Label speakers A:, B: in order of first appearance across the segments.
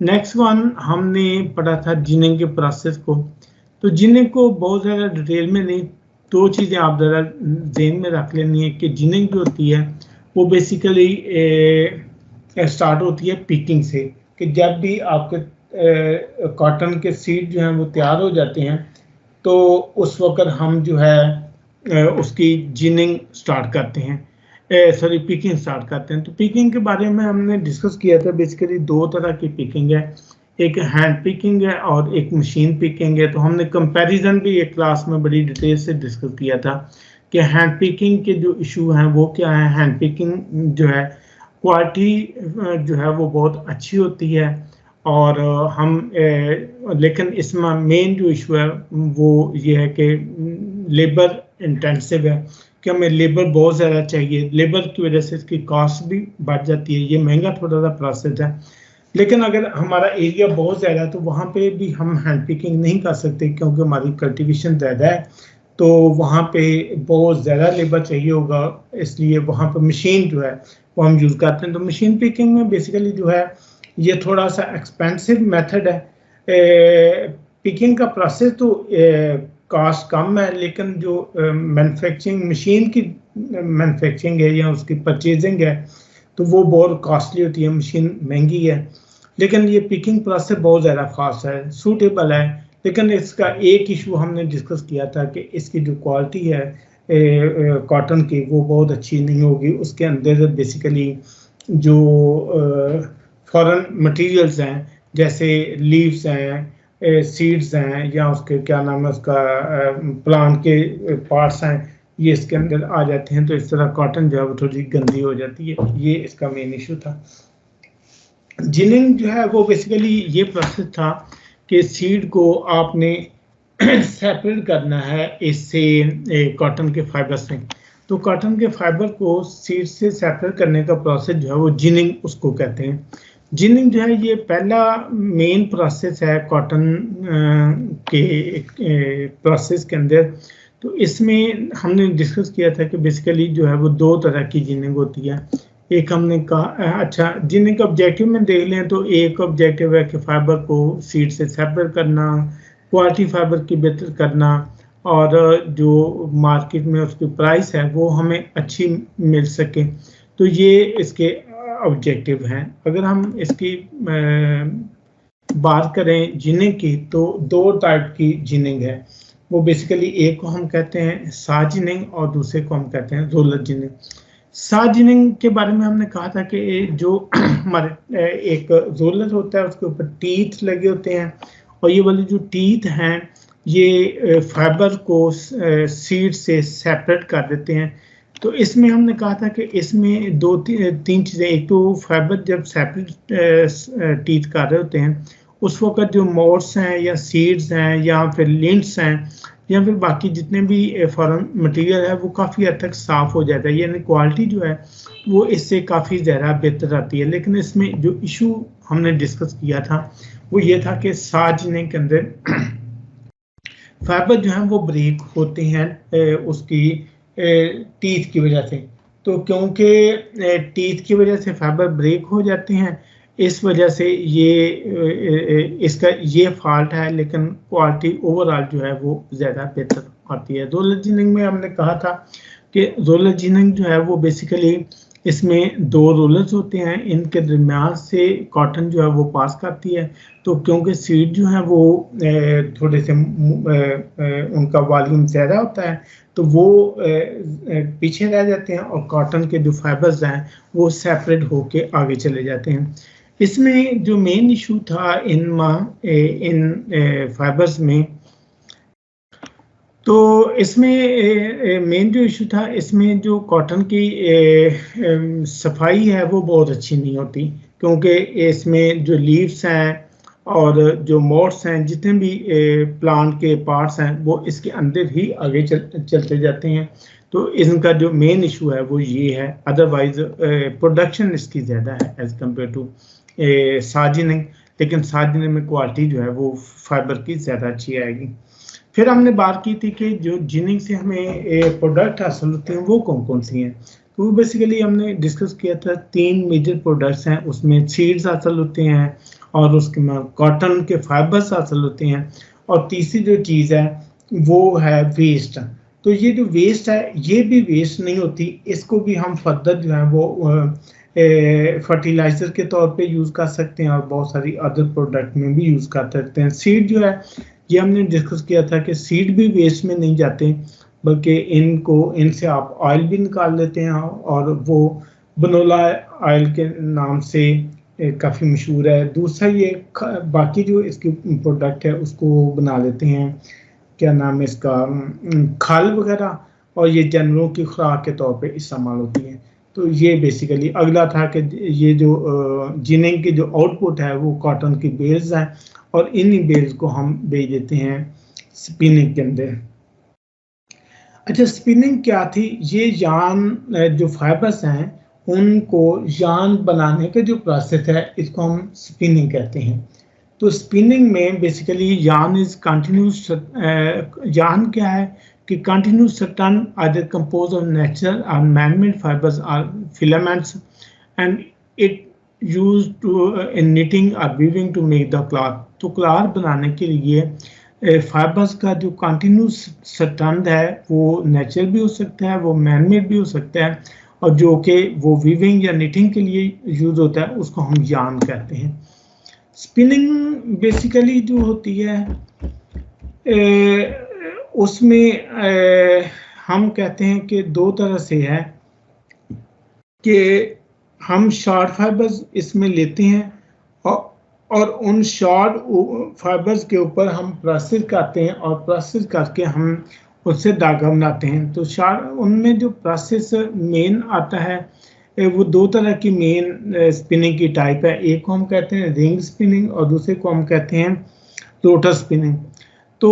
A: Next one हमने पढ़ा था जिनिंग के प्रोसेस को। तो जिनिंग को बहुत ज़्यादा डिटेल में नहीं, दो चीज़ें आप ज़रा ज़हन में रख लेनी है कि जिनिंग जो होती है वो बेसिकली स्टार्ट होती है पिकिंग से, कि जब भी आपके कॉटन के सीड जो हैं वो तैयार हो जाते हैं तो उस वक्त हम जो है उसकी जिनिंग स्टार्ट करते हैं, सॉरी पिकिंग स्टार्ट करते हैं। तो पिकिंग के बारे में हमने डिस्कस किया था, बेसिकली दो तरह की पिकिंग है, एक हैंड पिकिंग है और एक मशीन पिकिंग है। तो हमने कंपैरिजन भी एक क्लास में बड़ी डिटेल से डिस्कस किया था कि हैंड पिकिंग के जो इशू हैं वो क्या है। हैंड पिकिंग जो है क्वालिटी जो है वो बहुत अच्छी होती है और लेकिन इसमें मेन जो इशू है वो ये है कि लेबर इंटेंसिव है, कि हमें लेबर बहुत ज़्यादा चाहिए, लेबर की वजह से इसकी कॉस्ट भी बढ़ जाती है, ये महंगा थोड़ा सा प्रोसेस है। लेकिन अगर हमारा एरिया बहुत ज़्यादा है तो वहाँ पे भी हम हैंड पिकिंग नहीं कर सकते क्योंकि हमारी कल्टीवेशन ज़्यादा है, तो वहाँ पे बहुत ज़्यादा लेबर चाहिए होगा, इसलिए वहाँ पे मशीन जो है वो हम यूज़ करते हैं। तो मशीन पिकिंग में बेसिकली जो है ये थोड़ा सा एक्सपेंसिव मेथड है। पिकिंग का प्रोसेस तो कॉस्ट कम है, लेकिन जो मैन्युफैक्चरिंग मशीन की मैन्युफैक्चरिंग है या उसकी परचेजिंग है तो वो बहुत कॉस्टली होती है, मशीन महंगी है। लेकिन ये पिकिंग प्रोसेस बहुत ज़्यादा फास्ट है, सूटेबल है। लेकिन इसका एक इशू हमने डिस्कस किया था कि इसकी जो क्वालिटी है कॉटन की वो बहुत अच्छी नहीं होगी। उसके अंदर बेसिकली जो फॉरेन मटेरियल्स हैं जैसे लीव्स हैं, सीड्स हैं, या उसके क्या नाम है उसका प्लांट के पार्ट्स हैं, ये इसके अंदर आ जाते हैं, तो इस तरह कॉटन जो है वो थोड़ी गंदी हो जाती है। ये इसका मेन इशू था। जिनिंग जो है वो बेसिकली ये प्रोसेस था कि सीड को आपने सेपरेट करना है इससे कॉटन के फाइबर से। तो कॉटन के फाइबर को सीड से सेपरेट करने का प्रोसेस जो है वो जिनिंग उसको कहते हैं। जिनिंग जो है ये पहला मेन प्रोसेस है कॉटन के प्रोसेस के अंदर। तो इसमें हमने डिस्कस किया था कि बेसिकली जो है वो दो तरह की जिनिंग होती है। एक हमने कहा, अच्छा जिनिंग का ऑब्जेक्टिव में देख लें तो एक ऑब्जेक्टिव है कि फाइबर को सीड से सेपरेट करना, क्वालिटी फाइबर की बेहतर करना, और जो मार्केट में उसकी प्राइस है वो हमें अच्छी मिल सके। तो ये इसके ऑब्जेक्टिव हैं। अगर हम इसकी बात करें जिनिंग की तो दो टाइप की जिनिंग है। वो बेसिकली एक को हम कहते हैं सा जिनिंग और दूसरे को हम कहते हैं रोलर जिनिंग। सा जिनिंग के बारे में हमने कहा था कि जो हमारे एक रोलर होता है उसके ऊपर टीथ लगे होते हैं, और ये वाले जो टीथ हैं ये फाइबर को सीड से सेपरेट कर देते हैं। तो इसमें हमने कहा था कि इसमें दो तीन चीज़ें, एक तो फाइबर जब सेपरेट टीथ कर रहे होते हैं उस वक्त जो मोड्स हैं या सीड्स हैं या फिर लिंट्स हैं या फिर बाकी जितने भी फॉरेन मटेरियल है वो काफ़ी हद तक साफ़ हो जाता है, यानी क्वालिटी जो है वो इससे काफ़ी ज़्यादा बेहतर आती है। लेकिन इसमें जो इशू हमने डिस्कस किया था वो ये था कि सा जिनिंग के अंदर फाइबर जो है वो ब्रेक होते हैं उसकी टीथ की वजह से। तो क्योंकि टीथ की वजह से फाइबर ब्रेक हो जाते हैं, इस वजह से ये इसका ये फॉल्ट है, लेकिन क्वालिटी ओवरऑल जो है वो ज़्यादा बेहतर आती है। रोलर जिनिंग में हमने कहा था कि रोलर जिनिंग जो है वो बेसिकली इसमें दो रोलर्स होते हैं, इनके दरमियान से कॉटन जो है वो पास करती है। तो क्योंकि सीड जो है वो थोड़े से उनका वॉल्यूम ज़्यादा होता है तो वो पीछे रह जाते हैं और कॉटन के जो फाइबर्स हैं वो सेपरेट होके आगे चले जाते हैं। इसमें जो मेन इशू था इन फाइबर्स में, तो इसमें मेन जो इशू था इसमें जो कॉटन की सफाई है वो बहुत अच्छी नहीं होती, क्योंकि इसमें जो लीव्स हैं और जो मोड्स हैं, जितने भी प्लांट के पार्ट्स हैं वो इसके अंदर ही आगे चलते जाते हैं। तो इनका जो मेन इशू है वो ये है। अदरवाइज प्रोडक्शन इसकी ज़्यादा है एज कम्पेयर टू सा जिनिंग, लेकिन सा जिनिंग में क्वालिटी जो है वो फाइबर की ज़्यादा अच्छी आएगी। फिर हमने बात की थी कि जो जिनिंग से हमें प्रोडक्ट हासिल होते हैं वो कौन कौन सी हैं। तो वो बेसिकली हमने डिस्कस किया था तीन मेजर प्रोडक्ट्स हैं, उसमें सीड्स हासिल होते हैं और उसके कॉटन के फाइबर्स हासिल होते हैं। और तीसरी जो चीज़ है वो है वेस्ट। तो ये जो वेस्ट है ये भी वेस्ट नहीं होती, इसको भी हम फर्दर जो है वो फर्टिलाइजर के तौर पे यूज़ कर सकते हैं और बहुत सारी अदर प्रोडक्ट में भी यूज़ कर सकते हैं। सीड जो है ये हमने डिस्कस किया था कि सीड भी वेस्ट में नहीं जाते, बल्कि इनसे आप ऑयल भी निकाल लेते हैं और वो बनोला ऑयल के नाम से काफ़ी मशहूर है। दूसरा ये बाकी जो इसकी प्रोडक्ट है उसको बना लेते हैं, क्या नाम है इसका, खल वगैरह, और ये जानवरों की खुराक के तौर पे इस्तेमाल होती है। तो ये बेसिकली अगला था कि ये जो जिनिंग की जो आउटपुट है वो कॉटन की बेल्स हैं और इन्हीं बेल्स को हम बेच देते हैं स्पिनिंग के अंदर। अच्छा, स्पिनिंग क्या थी? ये यान जो फाइबर्स हैं उनको यान बनाने का जो प्रोसेस है इसको हम स्पिनिंग कहते हैं। तो स्पिनिंग में बेसिकली यान इज कंटिन्यूस। यान क्या है कि continuous strand either composed of natural और मैन-मेड फाइबर्स और filaments and it used to in knitting और weaving to make the cloth. तो क्लॉथ बनाने के लिए फाइबर्स का जो कंटिन्यूस स्ट्रैंड है वो नेचुरल भी हो सकता है, वो मैन-मेड भी हो सकता है, और जो कि वो वीविंग या निटिंग के लिए यूज होता है उसको हम यान कहते हैं। स्पिनिंग बेसिकली जो होती है उसमें हम कहते हैं कि दो तरह से है कि हम शॉर्ट फाइबर्स इसमें लेते हैं और उन शॉर्ट फाइबर्स के ऊपर हम प्रोसेस करते हैं और प्रोसेस करके हम उससे धागा बनाते हैं। तो शॉर्ट उनमें जो प्रोसेस मेन आता है वो दो तरह की मेन स्पिनिंग की टाइप है। एक को हम कहते हैं रिंग स्पिनिंग और दूसरे को हम कहते हैं रोटर स्पिनिंग। तो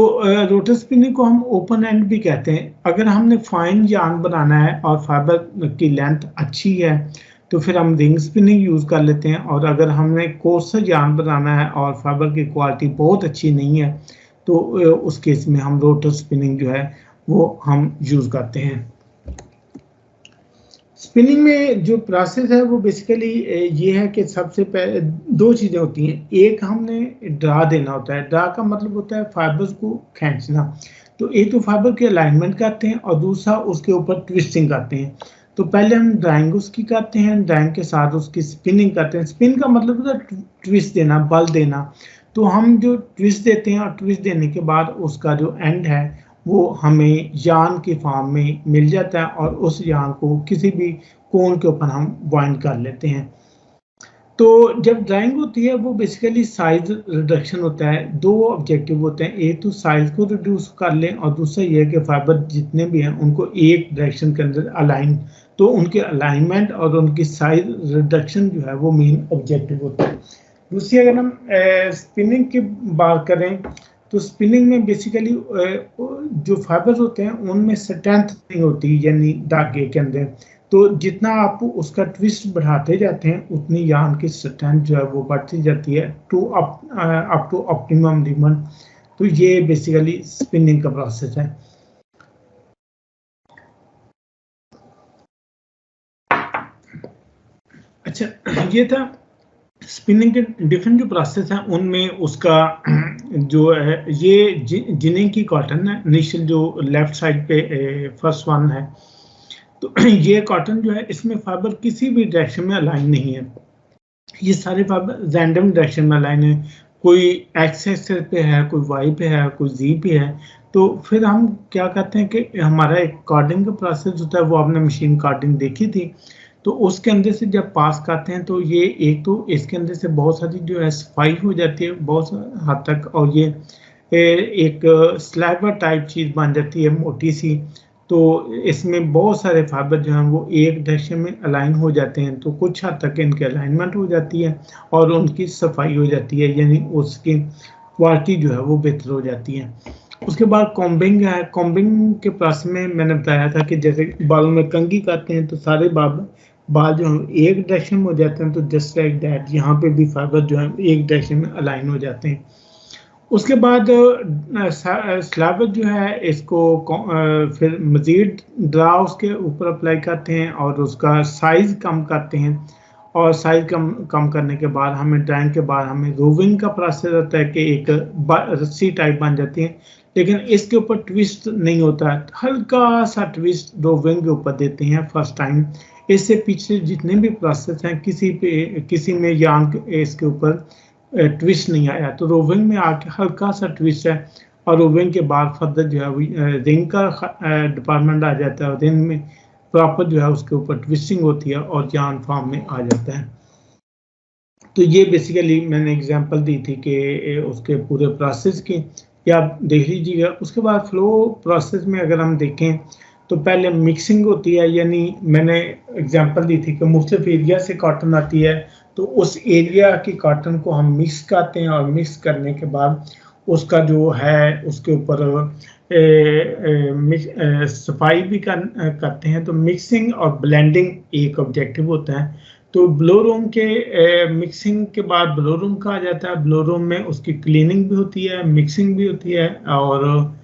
A: रोटर स्पिनिंग को हम ओपन एंड भी कहते हैं। अगर हमने फाइन यार्न बनाना है और फाइबर की लेंथ अच्छी है तो फिर हम रिंग स्पिनिंग यूज़ कर लेते हैं, और अगर हमने कोर्सर यार्न बनाना है और फाइबर की क्वालिटी बहुत अच्छी नहीं है तो उस केस में हम रोटर स्पिनिंग जो है वो हम यूज़ करते हैं। स्पिनिंग में जो प्रोसेस है वो बेसिकली ये है कि सबसे पहले दो चीज़ें होती हैं। एक हमने ड्रा देना होता है। ड्रा का मतलब होता है फाइबर्स को खींचना। तो एक तो फाइबर की अलाइनमेंट करते हैं और दूसरा उसके ऊपर ट्विस्टिंग करते हैं। तो पहले हम ड्राइंग उसकी करते हैं, ड्राइंग के साथ उसकी स्पिनिंग करते हैं। स्पिन का मतलब होता है ट्विस्ट देना, बल देना। तो हम जो ट्विस्ट देते हैं और ट्विस्ट देने के बाद उसका जो एंड है वो हमें यार्न की फॉर्म में मिल जाता है और उस यार्न को किसी भी कोन के ऊपर हम बाइंड कर लेते हैं। तो जब ड्राइंग होती है वो बेसिकली साइज रिडक्शन होता है। दो ऑब्जेक्टिव होते हैं, एक तो साइज को रिड्यूस कर लें और दूसरा ये है कि फाइबर जितने भी हैं उनको एक डायरेक्शन के अंदर अलाइन, तो उनके अलाइनमेंट और उनकी साइज रिडक्शन जो है वो मेन ऑब्जेक्टिव होता है। दूसरी अगर हम स्पिनिंग की बात करें तो स्पिनिंग में बेसिकली जो फाइबर्स होते हैं उनमें स्ट्रेंथ नहीं होती, यानी धागे के अंदर। तो जितना आप उसका ट्विस्ट बढ़ाते जाते हैं उतनी यार्न की स्ट्रेंथ जो है वो बढ़ती जाती है अप टू ऑप्टिमम लिमिट। तो ये बेसिकली स्पिनिंग का प्रोसेस है। अच्छा, ये था स्पिनिंग के डिफरेंट जो प्रोसेस हैं उनमें उसका जो है ये जिनिंग की कॉटन है। इनिशियल जो लेफ्ट साइड पे फर्स्ट वन है, तो ये कॉटन जो है इसमें फाइबर किसी भी डायरेक्शन में अलाइन नहीं है। ये सारे फाइबर रैंडम डायरेक्शन में अलाइन है। कोई एक्स एक्सिस पे है, कोई वाई पे है, कोई जी पे है। तो फिर हम क्या करते हैं कि हमारा एक कार्डिंग का प्रोसेस होता है, वो आपने मशीन कार्डिंग देखी थी। तो उसके अंदर से जब पास करते हैं तो ये एक तो इसके अंदर से बहुत सारी जो है सफाई हो जाती है बहुत हद तक, और ये एक स्लैबर टाइप चीज़ बन जाती है मोटी सी। तो इसमें बहुत सारे फाइबर जो हैं वो एक डायरेक्शन में अलाइन हो जाते हैं, तो कुछ हद तक इनकी अलाइनमेंट हो जाती है और उनकी सफाई हो जाती है, यानी उसकी क्वालिटी जो है वो बेहतर हो जाती है। उसके बाद कॉम्बिंग है। कॉम्बिंग के प्रोसेस में मैंने बताया था कि जैसे बालों में कंघी करते हैं तो सारे बाल जो है एक डायरेक्शन में हो जाते हैं, तो जस्ट लाइक दैट यहाँ पे भी फाइबर जो है एक डायरेक्शन में अलाइन हो जाते हैं। उसके बाद स्लैबर जो है इसको फिर मज़ीद ड्रा उसके ऊपर अप्लाई करते हैं और उसका साइज कम करते हैं और साइज कम करने के बाद हमें ड्राइंग के बाद हमें रोविंग का प्रोसेस होता है कि एक रस्सी टाइप बन जाती है, लेकिन इसके ऊपर ट्विस्ट नहीं होता है, हल्का सा ट्विस्ट रोविंग के ऊपर देते हैं फर्स्ट टाइम। इससे पीछे जितने भी प्रोसेस हैं किसी में यान इसके ऊपर ट्विस्ट नहीं आया, तो रोविंग में आके हल्का सा ट्विस्ट है और रोविंग के बाद फर्दर जो है रिंग का डिपार्टमेंट आ जाता है और रिंग में प्रॉपर जो है उसके ऊपर ट्विस्टिंग होती है और यान फॉर्म में आ जाता है। तो ये बेसिकली मैंने एग्जांपल दी थी कि उसके पूरे प्रोसेस की, या आप देख लीजिएगा। उसके बाद फ्लो प्रोसेस में अगर हम देखें तो पहले मिक्सिंग होती है, यानी मैंने एग्जांपल दी थी कि मुख्तलिफ एरिया से कॉटन आती है, तो उस एरिया की कॉटन को हम मिक्स करते हैं और मिक्स करने के बाद उसका जो है उसके ऊपर सफाई भी करते हैं। तो मिक्सिंग और ब्लेंडिंग एक ऑब्जेक्टिव होता है। तो ब्लो रूम के मिक्सिंग के बाद ब्लो रूम का आ जाता है। ब्लो रूम में उसकी क्लीनिंग भी होती है, मिक्सिंग भी होती है और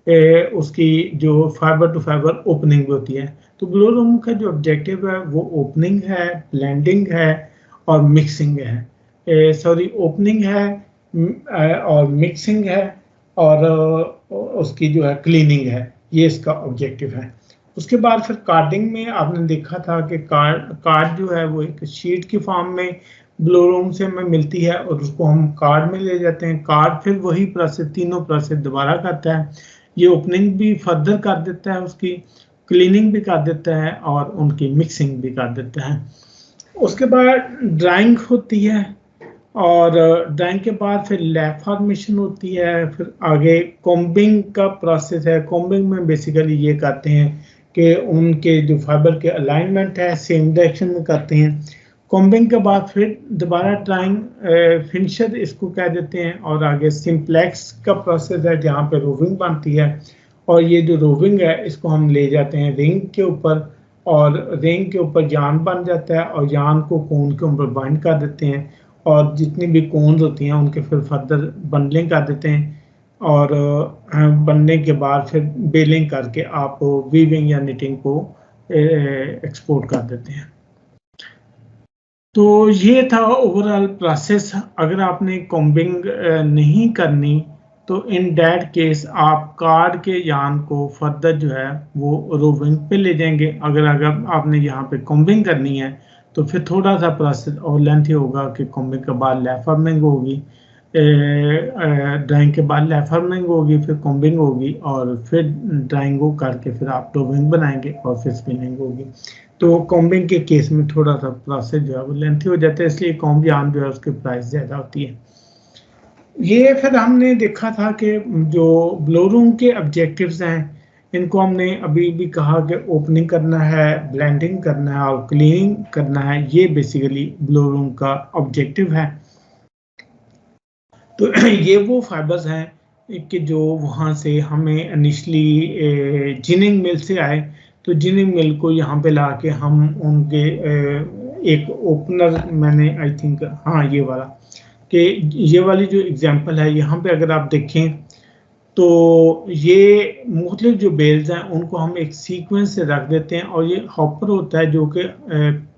A: उसकी जो फाइबर टू फाइबर ओपनिंग भी होती है। तो ब्लो रूम का जो ऑब्जेक्टिव है वो ओपनिंग है, ब्लेंडिंग है और मिक्सिंग है। सॉरी, ओपनिंग है और मिक्सिंग है और उसकी जो है क्लीनिंग है, ये इसका ऑब्जेक्टिव है। उसके बाद फिर कार्डिंग में आपने देखा था कि कार्ड जो है वो एक शीट की फॉर्म में ब्लो रूम से हमें मिलती है और उसको हम कार्ड में ले जाते हैं। कार्ड फिर वही प्रोसेस, तीनों प्रोसेस दोबारा करता है। ये ओपनिंग भी फर्दर कर देता है, उसकी क्लीनिंग भी कर देता है और उनकी मिक्सिंग भी कर देता है। उसके बाद ड्राइंग होती है और ड्राइंग के बाद फिर लैब फॉर्मेशन होती है। फिर आगे कॉम्बिंग का प्रोसेस है। कॉम्बिंग में बेसिकली ये करते हैं कि उनके जो फाइबर के अलाइनमेंट है सेम डायरेक्शन में करते हैं। कॉम्बिंग के बाद फिर दोबारा ड्राइंग, फिनिशर इसको कह देते हैं। और आगे सिंप्लेक्स का प्रोसेस है जहाँ पे रोविंग बनती है और ये जो रोविंग है इसको हम ले जाते हैं रिंग के ऊपर और रिंग के ऊपर यान बन जाता है और यान को कोन के ऊपर बाइंड कर देते हैं और जितनी भी कोन्स होती हैं उनके फिर फर्दर बंडलिंग कर देते हैं और बनने के बाद फिर बेलिंग करके आप वीविंग या निटिंग को एक्सपोर्ट कर देते हैं। तो ये था ओवरऑल प्रोसेस। अगर आपने कॉम्बिंग नहीं करनी तो इन दैट केस आप कार्ड के यान को फर्दर जो है वो रोविंग पे ले जाएंगे। अगर आपने यहाँ पे कॉम्बिंग करनी है तो फिर थोड़ा सा प्रोसेस और लेंथी होगा कि कॉम्बिंग के बाद लैब फॉर्मिंग होगी, ड्राइंग के बाद लैब फॉर्मिंग होगी, फिर कॉम्बिंग होगी और फिर ड्राइंग को करके फिर आप रोविंग बनाएंगे और फिर स्पिनिंग होगी। तो कॉम्बिंग के केस में थोड़ा सा प्रोसेस जो है वो लेंथी हो जाता है, इसलिए कॉम्ब यान जो है उसकी प्राइस ज़्यादा होती है। ये फिर हमने देखा था कि जो ब्लो रूम के ऑब्जेक्टिव्स हैं इनको हमने अभी भी कहा कि ओपनिंग करना है, ब्लेंडिंग करना है और क्लीनिंग करना है। ये बेसिकली ब्लो रूम का ऑब्जेक्टिव है। तो ये वो फाइबर्स हैं कि जो वहाँ से हमें इनिशली जिनिंग मिल से आए, तो जिनिंग मिल को यहाँ पे ला के हम उनके एक ओपनर, मैंने आई थिंक हाँ ये वाला, कि ये वाली जो एग्जांपल है यहाँ पे अगर आप देखें तो ये मुख्तलिफ जो बेल्स हैं उनको हम एक सीक्वेंस से रख देते हैं और ये हॉपर होता है जो कि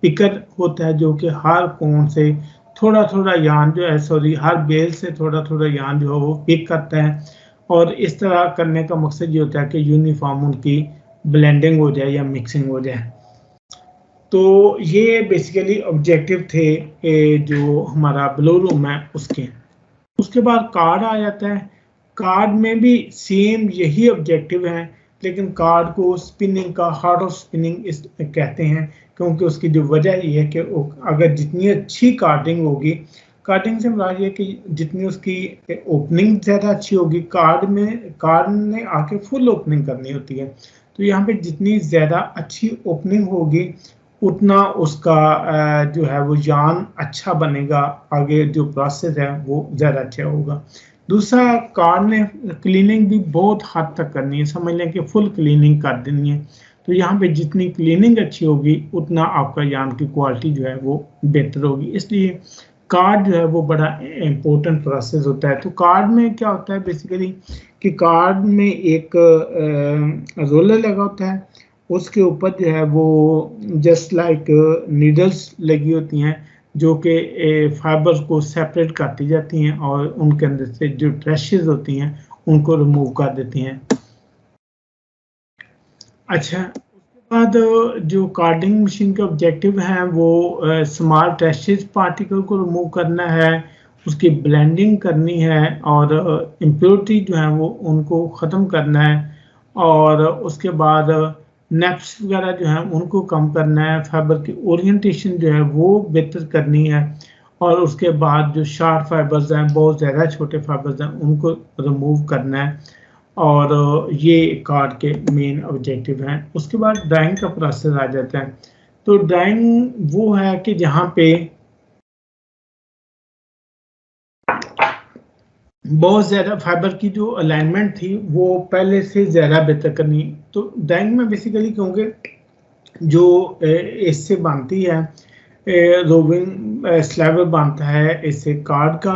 A: पिकर होता है जो कि हर कोन से थोड़ा थोड़ा यान जो है, सॉरी हर बेल से थोड़ा थोड़ा यान जो है वो पिक करता है। और इस तरह करने का मकसद ये होता है कि यूनिफॉर्म उनकी ब्लेंडिंग हो जाए या मिक्सिंग हो जाए। तो ये बेसिकली ऑब्जेक्टिव थे जो हमारा ब्लो रूम है उसके। उसके बाद कार्ड आ जाता है। कार्ड में भी सेम यही ऑब्जेक्टिव है, लेकिन कार्ड को स्पिनिंग का हार्ट ऑफ स्पिनिंग कहते हैं, क्योंकि उसकी जो वजह ये है कि अगर जितनी अच्छी कार्डिंग होगी, कार्डिंग से मुराद ये कि जितनी उसकी ओपनिंग ज़्यादा अच्छी होगी, कार्ड ने आके फुल ओपनिंग करनी होती है, तो यहाँ पे जितनी ज़्यादा अच्छी ओपनिंग होगी उतना उसका जो है वो यान अच्छा बनेगा, आगे जो प्रोसेस है वो ज़्यादा अच्छा होगा। दूसरा, कार्ड ने क्लीनिंग भी बहुत हद तक करनी है, समझ लें कि फुल क्लीनिंग कर देनी है। तो यहाँ पे जितनी क्लीनिंग अच्छी होगी उतना आपका यान की क्वालिटी जो है वो बेहतर होगी। इसलिए कार्ड जो है वो बड़ा इम्पोर्टेंट प्रोसेस होता है। तो कार्ड में क्या होता है बेसिकली कि कार्ड में एक रोलर लगा होता है उसके ऊपर जो है वो जस्ट लाइक नीडल्स लगी होती हैं जो कि फाइबर को सेपरेट करती जाती हैं और उनके अंदर से जो ट्रैशेस होती हैं उनको रिमूव कर देती हैं। अच्छा, उसके बाद जो कार्डिंग मशीन के ऑब्जेक्टिव हैं वो स्मॉल ट्रैशेस पार्टिकल को रिमूव करना है, उसकी ब्लेंडिंग करनी है और इम्प्योरिटी जो है वो उनको ख़त्म करना है और उसके बाद नेप्स वगैरह जो है उनको कम करना है, फाइबर की ओरिएंटेशन जो है वो बेहतर करनी है और उसके बाद जो शार्प फाइबर्स हैं, बहुत ज़्यादा छोटे फाइबर्स हैं, उनको रिमूव करना है और ये कार्ड के मेन ऑब्जेक्टिव हैं। उसके बाद ड्राइंग का प्रोसेस आ जाता है। तो ड्राइंग वो है कि जहाँ पे बहुत ज़्यादा फाइबर की जो अलाइनमेंट थी वो पहले से ज़्यादा बेहतर करनी। तो ड्राइंग में बेसिकली क्योंकि जो इससे बनती है रोविंग स्लैब बनता है इससे कार्ड का,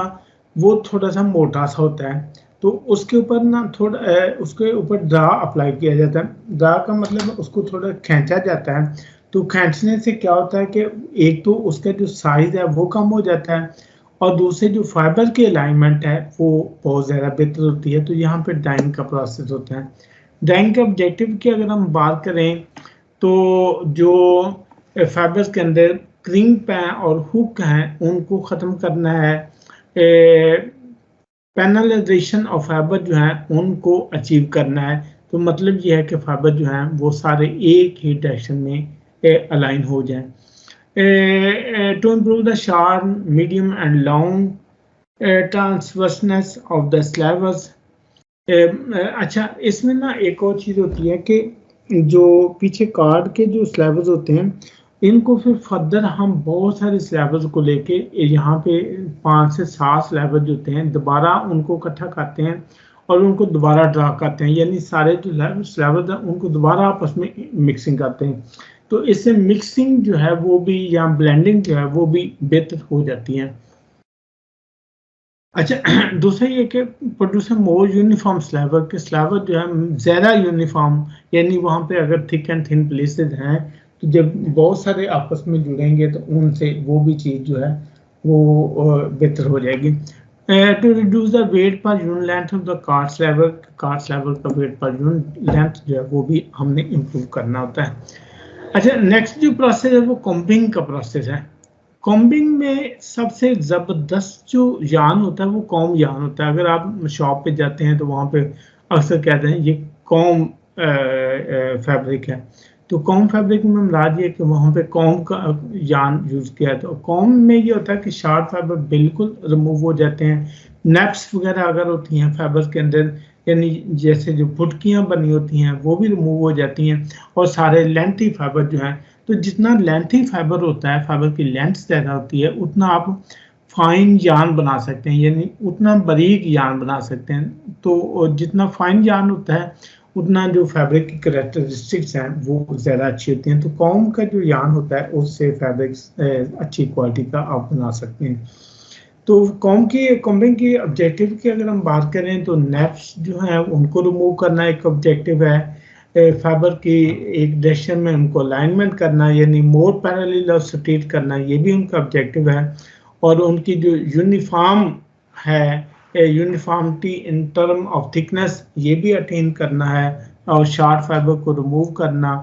A: वो थोड़ा सा मोटा सा होता है, तो उसके ऊपर ना थोड़ा उसके ऊपर ड्रा अप्लाई किया जाता है। ड्रा का मतलब उसको थोड़ा खींचा जाता है, तो खींचने से क्या होता है कि एक तो उसका जो साइज है वो कम हो जाता है और दूसरे जो फाइबर की अलाइनमेंट है वो बहुत ज़्यादा बेहतर होती है। तो यहाँ पे डाइंग का प्रोसेस होता है। डाइंग के ऑब्जेक्टिव की अगर हम बात करें तो जो फाइबर्स के अंदर क्रिंप हैं और हुक हैं उनको ख़त्म करना है, पैनलाइजेशन ऑफ फाइबर जो है उनको अचीव करना है। तो मतलब ये है कि फाइबर जो है वो सारे एक ही डायरेक्शन में अलाइन हो जाएं। To improve the sharp, medium and long transverseness of the slabs. अच्छा, इसमें ना एक और चीज़ होती है कि जो पीछे कार्ड के जो स्लैब्स होते हैं इनको फिर फर्दर हम बहुत सारे स्लैब्स को लेके यहाँ पे 5 से 7 स्लैब्स होते हैं, दोबारा उनको इकट्ठा करते हैं और उनको दोबारा ड्रा करते हैं, यानी सारे जो स्लैब्स हैं उनको दोबारा आपस में मिक्सिंग करते हैं। तो इससे मिक्सिंग जो है वो भी या ब्लेंडिंग जो है वो भी बेहतर हो जाती है। अच्छा, दूसरा ये कि प्रोड्यूसर मोर यूनिफॉर्म स्लैबर के स्लैबर जो है ज़्यादा यूनिफॉर्म, यानी वहाँ पे अगर थिक एंड थिन प्लेसेस हैं तो जब बहुत सारे आपस में जुड़ेंगे तो उनसे वो भी चीज़ जो है वो बेहतर हो जाएगी। To reduce the weight per unit length of the card sliver का वेट पर यूनिट लेंथ जो है वो भी हमने इम्प्रूव करना होता है। अच्छा, नेक्स्ट जो प्रोसेस है वो कॉम्बिंग का प्रोसेस है। कॉम्बिंग में सबसे ज़बरदस्त जो यार्न होता है वो कॉम यार्न होता है। अगर आप शॉप पे जाते हैं तो वहाँ पे अक्सर कहते हैं ये कॉम फैब्रिक है। तो कॉम फैब्रिक में मुराद ये कि वहाँ पे कॉम का यार्न यूज़ किया है। तो कॉम में ये होता है कि शार्ट फाइबर बिल्कुल रिमूव हो जाते हैं। नेप्स वगैरह अगर होती हैं फाइबर के अंदर, यानी जैसे जो फुटकियाँ बनी होती हैं वो भी रिमूव हो जाती हैं और सारे लेंथी फाइबर जो हैं, तो जितना लेंथी फाइबर होता है, फाइबर की लेंथ ज़्यादा होती है, उतना आप फाइन यार्न बना सकते हैं, यानी उतना बारीक यार्न बना सकते हैं। तो जितना फाइन यार्न होता है उतना जो फैब्रिक की कैरेक्टरिस्टिक्स हैं वो ज़्यादा अच्छी होती हैं। तो कॉम का जो यार्न होता है उससे फैब्रिक अच्छी क्वालिटी का आप बना सकते हैं। तो कॉम्बिंग की ऑब्जेक्टिव की अगर हम बात करें तो नेप्स जो हैं उनको रिमूव करना एक ऑब्जेक्टिव है। फाइबर की एक डायरेक्शन में उनको अलाइनमेंट करना, यानी मोर पैरेलल और स्ट्रेट करना, ये भी उनका ऑब्जेक्टिव है। और उनकी जो यूनिफॉर्म है, uniformity in term of thickness, ये भी अटेन करना है और शार्ट फाइबर को रिमूव करना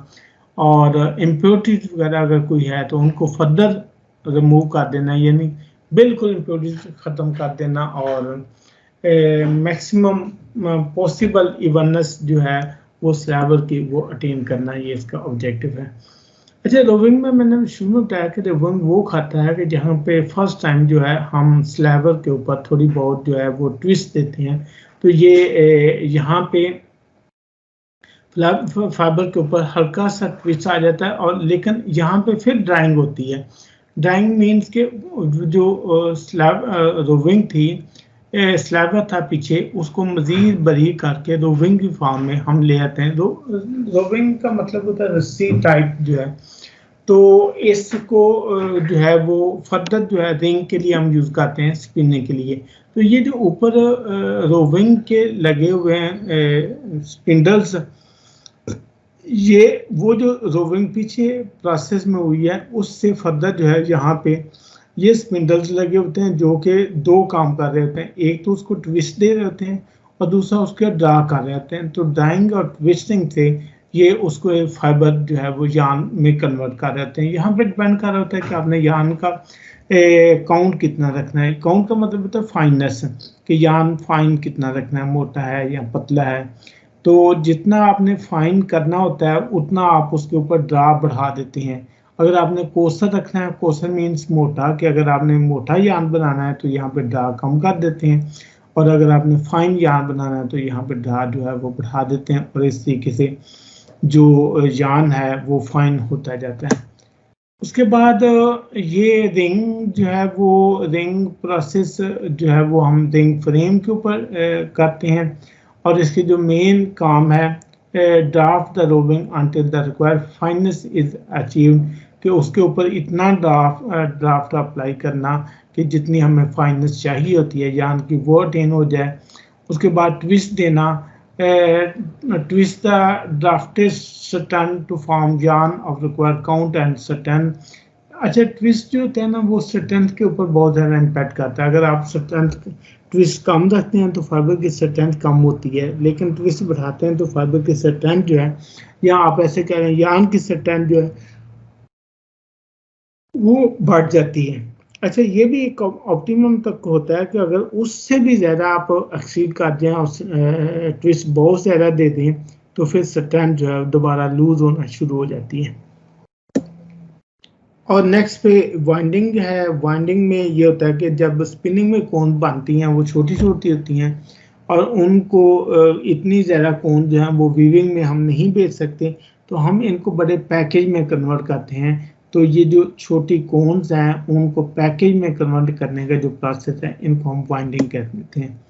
A: और इम्प्योरिटीज वगैरह अगर कोई है तो उनको फर्दर रिमूव कर देना, यानी बिल्कुल इम्प्योरिटीज ख़त्म कर देना और मैक्सिमम पॉसिबल इवननेस जो है वो स्लैबर की वो अटेन करना, ये इसका ऑब्जेक्टिव है। अच्छा, रोविंग में मैंने शुरू में बताया कि रोविंग वो खाता है कि जहाँ पे फर्स्ट टाइम जो है हम स्लैबर के ऊपर थोड़ी बहुत जो है वो ट्विस्ट देते हैं। तो ये यहाँ पे फाइबर के ऊपर हल्का सा ट्विस्ट आ जाता है और लेकिन यहाँ पे फिर ड्राइंग होती है। ड्राइंग मीन्स के जो स्लैब रोविंग थी, स्लैबर था पीछे, उसको मजीद बारीक करके रोविंग की फॉर्म में हम ले आते हैं। रोविंग का मतलब होता है रस्सी टाइप जो है, तो इसको जो है वो फर्दर जो है रिंग के लिए हम यूज़ करते हैं स्पिनने के लिए। तो ये जो ऊपर रोविंग के लगे हुए हैं स्पिंडल्स, ये वो जो रोविंग पीछे प्रोसेस में हुई है उससे फर्दर जो है यहाँ पे ये स्पिंडल्स लगे होते हैं जो कि दो काम कर रहे होते हैं, एक तो उसको ट्विस्ट दे रहे होते हैं और दूसरा उसके ड्रा कर रहे होते हैं। तो ड्राइंग और ट्विस्टिंग से ये उसको एक फाइबर जो है वो यान में कन्वर्ट कर रहे होते हैं। यहाँ पे डिपेंड कर रहा होता है कि आपने यान का काउंट कितना रखना है। काउंट का मतलब होता है फाइननेस, कि यान फाइन कितना रखना है, मोटा है या पतला है। तो जितना आपने फाइन करना होता है उतना आप उसके ऊपर ड्रा बढ़ा देते हैं। अगर आपने कोसर रखना है, कोसर मीन्स मोटा, कि अगर आपने मोटा यान बनाना है तो यहाँ पे ड्रा कम कर देते हैं, और अगर आपने फाइन यान बनाना है तो यहाँ पे ड्रा जो है वो बढ़ा देते हैं, और इस तरीके से जो यान है वो फाइन होता जाता है। उसके बाद ये रिंग जो है वो रिंग प्रोसेस जो है वो हम रिंग फ्रेम के ऊपर करते हैं, और इसके जो मेन काम है draft the roving until the required fineness is achieved, कि उसके ऊपर इतना ड्राफ्ट अप्लाई करना कि जितनी हमें फाइननेस चाहिए होती है यान की वो अटेन हो जाए। उसके बाद ट्विस्ट देना, twist the drafted stern to form yarn of required count and stern। अच्छा, ट्विस्ट जो होता है ना वो स्ट्रेंथ के ऊपर बहुत ज़्यादा इम्पैक्ट करता है। अगर आप स्ट्रेंथ ट्विस्ट कम रखते हैं तो फाइबर की स्ट्रेंथ कम होती है, लेकिन ट्विस्ट बढ़ाते हैं तो फाइबर की स्ट्रेंथ जो है, या आप ऐसे कह रहे हैं यान की स्ट्रेंथ जो है वो बढ़ जाती है। अच्छा, ये भी एक ऑप्टिमम तक होता है कि अगर उससे भी ज़्यादा आप एक्सीड कर दें और ट्विस्ट बहुत ज़्यादा दे दें तो फिर स्ट्रेंथ जो है दोबारा लूज होना शुरू हो जाती है। और नेक्स्ट पे वाइंडिंग है। वाइंडिंग में ये होता है कि जब स्पिनिंग में कोन बनती हैं वो छोटी छोटी होती हैं, और उनको इतनी ज़्यादा कोन जो है वो वीविंग में हम नहीं बेच सकते, तो हम इनको बड़े पैकेज में कन्वर्ट करते हैं। तो ये जो छोटी कोन्स हैं उनको पैकेज में कन्वर्ट करने का जो प्रोसेस है इनको हम वाइंडिंग कहते हैं।